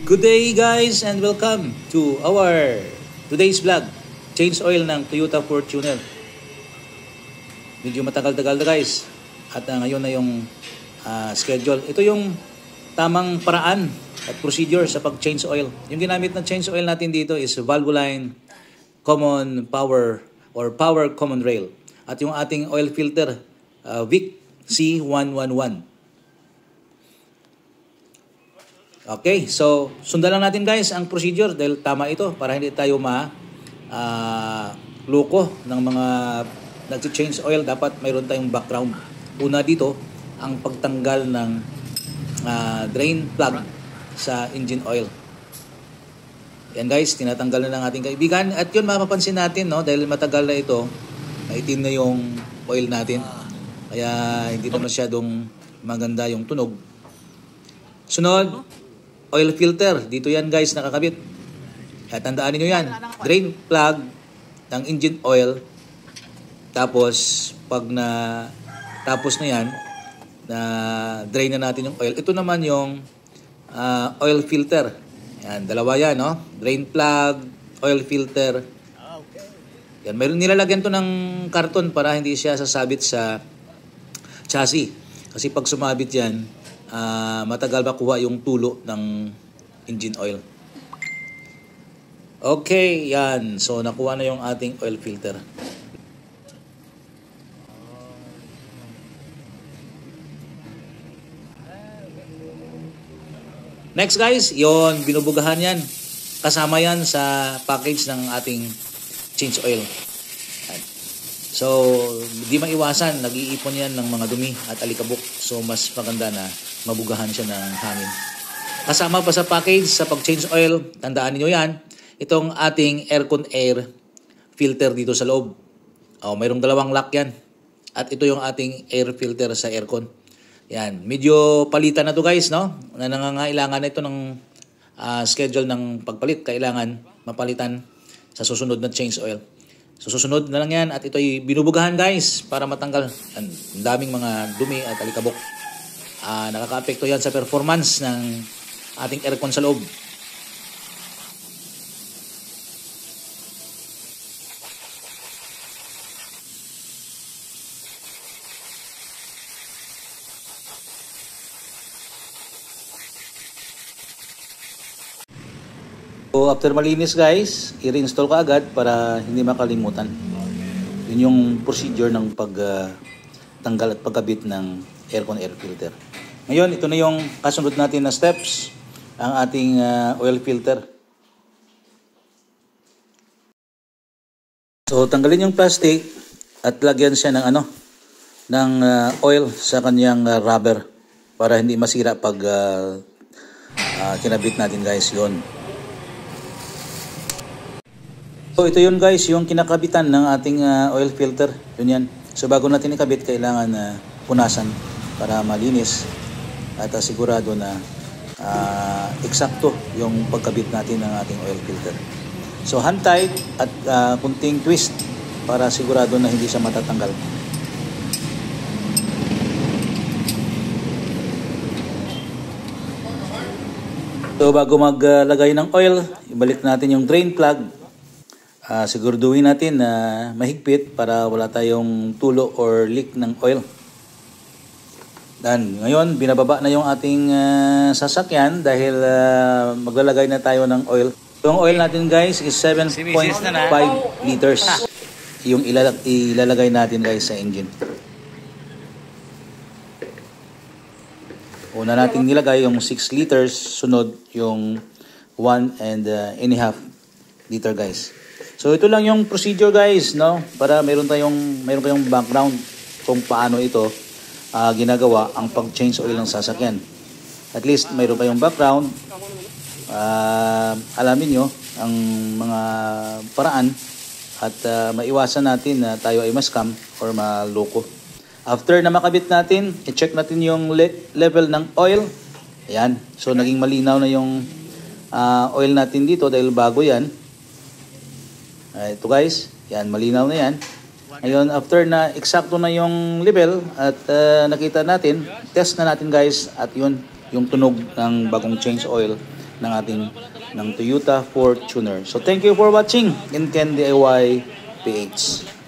Good day guys and welcome to our today's vlog. Change oil ng Toyota Fortuner. Medyo matagal-tagal na guys. At ngayon na yung schedule. Ito yung tamang paraan at procedure sa pag-change oil. Yung ginamit na change oil natin dito is Valvoline Common Power or Power Common Rail. At yung ating oil filter, Vic C111. Okay, so sundan lang natin guys ang procedure dahil tama ito para hindi tayo loko ng mga nag-change oil. Dapat mayroon tayong background. Una dito, ang pagtanggal ng drain plug sa engine oil. Yan guys, tinatanggal na ng ating kaibigan. At yun mapapansin natin, no, dahil matagal na ito, maitim na yung oil natin. Kaya hindi na masyadong maganda yung tunog. Sunod, oil filter. Dito yan guys nakakabit. At tandaan niyo yan. Drain plug ng engine oil. Tapos pag tapos na yan, na drain na natin yung oil. Ito naman yung oil filter. Yan, dalawa yan, no? Drain plug, oil filter. Yan, mayroon nilalagyan to ng karton para hindi siya sasabit sa chassis. Kasi pag sumabit yan, matagal makuha yung tulo ng engine oil. Okay, yan. So, nakuha na yung ating oil filter. Next guys, yon binubugahan yan. Kasama yan sa package ng ating change oil. So, di maiwasan, nag-iipon yan ng mga dumi at alikabok. So, mas maganda na mabugahan siya ng hangin. Kasama pa sa package sa pag-change oil, tandaan niyo yan, itong ating aircon air filter dito sa loob. Mayroong dalawang lock yan. At ito yung ating air filter sa aircon. Yan, medyo palitan na to guys, no? Na nangangailangan na ito ng schedule ng pagpalit. Kailangan mapalitan sa susunod na change oil. So, susunod na lang yan at ito ay binubugahan guys para matanggal ang daming mga dumi at alikabok. Nakaka-apekto yan sa performance ng ating aircon sa loob. So, after malinis guys, i-reinstall ka agad para hindi makalimutan. Yun yung procedure ng pagtanggal at pagkabit ng aircon air filter. Ngayon, ito na yung kasunod natin na steps, ang ating oil filter. So, tanggalin yung plastic at lagyan siya ng ng oil sa kanyang rubber para hindi masira pag kinabit natin guys yun. So ito yun guys, yung kinakabitan ng ating oil filter. Yun yan. So bago natin ikabit, kailangan punasan para malinis at sigurado na eksakto yung pagkabit natin ng ating oil filter. So hand tight at kunting twist para sigurado na hindi siya matatanggal. So bago maglagay ng oil, ibalik natin yung drain plug. Siguraduhin natin na mahigpit para wala tayong tulo or leak ng oil. Dan, ngayon, binababa na yung ating sasakyan dahil maglalagay na tayo ng oil. Yung oil natin guys is 7.5 liters. Yung ilalagay natin guys sa engine. Una natin nilagay yung 6 liters, sunod yung 1.5 liter guys. So ito lang yung procedure guys, no? Para mayroon kayong background kung paano ito ginagawa ang pag-change oil ng sasakyan. At least mayroon kayong background. Alamin nyo ang mga paraan at maiwasan natin na tayo ay ma-scam or maloko. After na makabit natin, i-check natin yung level ng oil. Ayan. So naging malinaw na yung oil natin dito dahil bago yan. Ito guys, yan, malinaw na yan. Ngayon, after na eksakto na yung level at nakita natin, test na natin guys at yun, yung tunog ng bagong change oil ng Toyota Fortuner. So thank you for watching in Ken DIY PH.